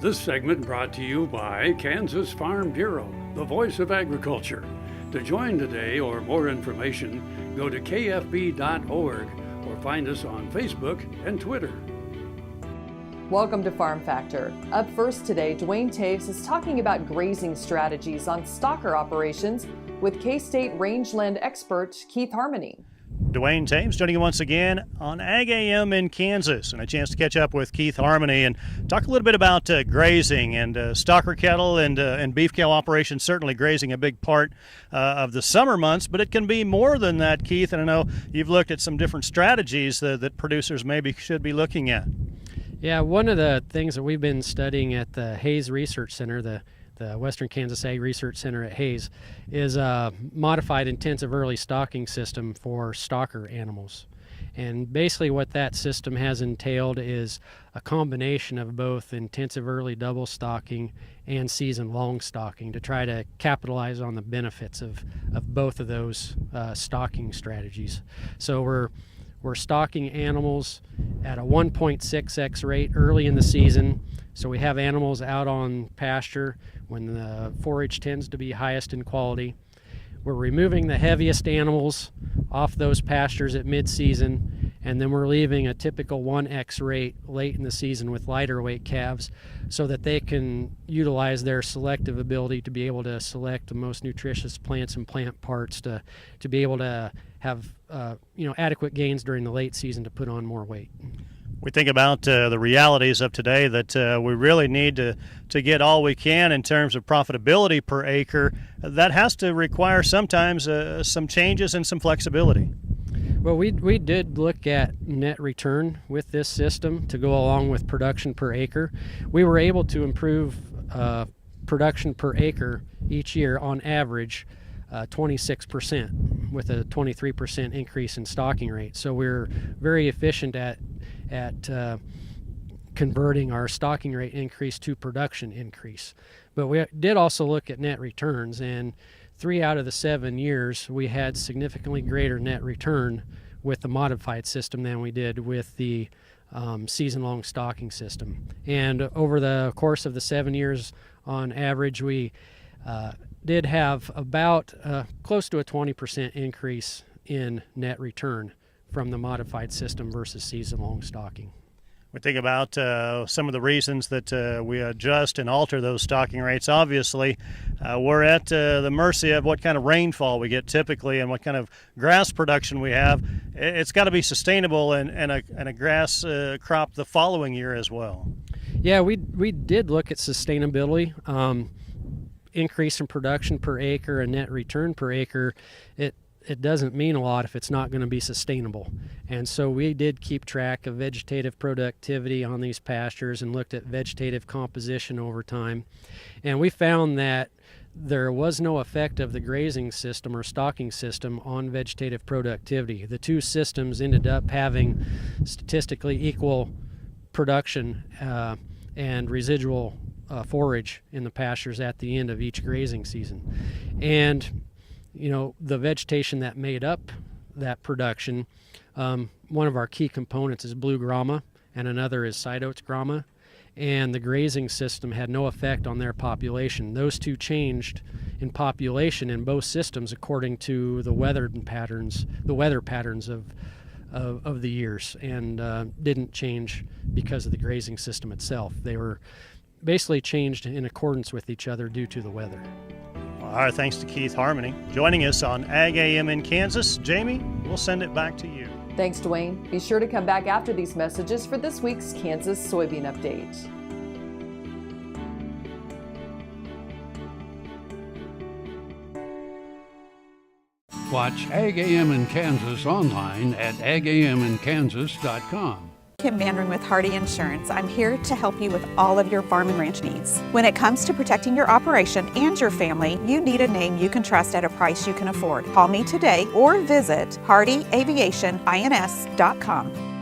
This segment brought to you by Kansas Farm Bureau, the voice of agriculture. To join today or more information, go to kfb.org or find us on Facebook and Twitter. Welcome to Farm Factor. Up first today, Duane Towes is talking about grazing strategies on stocker operations with K-State Rangeland expert Keith Harmoney. Dwayne James joining you once again on Ag AM in Kansas, and a chance to catch up with Keith Harmoney and talk a little bit about grazing and stocker cattle and beef cow operations. Certainly grazing a big part of the summer months, but it can be more than that, Keith. And I know you've looked at some different strategies that producers maybe should be looking at. Yeah, one of the things that we've been studying at the Hayes Research Center, the Western Kansas Ag Research Center at Hayes, is a modified intensive early stocking system for stocker animals. And basically what that system has entailed is a combination of both intensive early double stocking and season long stocking to try to capitalize on the benefits of both of those stocking strategies. So we're stocking animals at a 1.6x rate early in the season. So we have animals out on pasture when the forage tends to be highest in quality. We're removing the heaviest animals off those pastures at mid-season, and then we're leaving a typical 1x rate late in the season with lighter weight calves so that they can utilize their selective ability to be able to select the most nutritious plants and plant parts to be able to have adequate gains during the late season to put on more weight. We think about the realities of today that we really need to get all we can in terms of profitability per acre. That has to require sometimes some changes and some flexibility. Well, we did look at net return with this system to go along with production per acre. We were able to improve production per acre each year on average 26% with a 23% increase in stocking rate. So we're very efficient at converting our stocking rate increase to production increase. But we did also look at net returns, and 3 out of the 7 years we had significantly greater net return with the modified system than we did with the season-long stocking system. And over the course of the 7 years, on average, we did have about close to a 20% increase in net return from the modified system versus season-long stocking. We think about some of the reasons that we adjust and alter those stocking rates. Obviously, we're at the mercy of what kind of rainfall we get typically and what kind of grass production we have. It's got to be sustainable and a grass crop the following year as well. Yeah, we did look at sustainability. Increase in production per acre and net return per acre, it doesn't mean a lot if it's not going to be sustainable. And so we did keep track of vegetative productivity on these pastures and looked at vegetative composition over time. And we found that there was no effect of the grazing system or stocking system on vegetative productivity. The two systems ended up having statistically equal production and residual forage in the pastures at the end of each grazing season. And the vegetation that made up that production, one of our key components is blue grama and another is side oats grama, and the grazing system had no effect on their population. Those two changed in population in both systems according to the weather patterns of the years, and didn't change because of the grazing system itself. They were basically changed in accordance with each other due to the weather. Our thanks to Keith Harmoney joining us on Ag AM in Kansas. Jamie, we'll send it back to you. Thanks, Dwayne. Be sure to come back after these messages for this week's Kansas Soybean Update. Watch Ag AM in Kansas online at agaminkansas.com. Kim Manring with Hardy Insurance. I'm here to help you with all of your farm and ranch needs. When it comes to protecting your operation and your family, you need a name you can trust at a price you can afford. Call me today or visit hardyaviationins.com.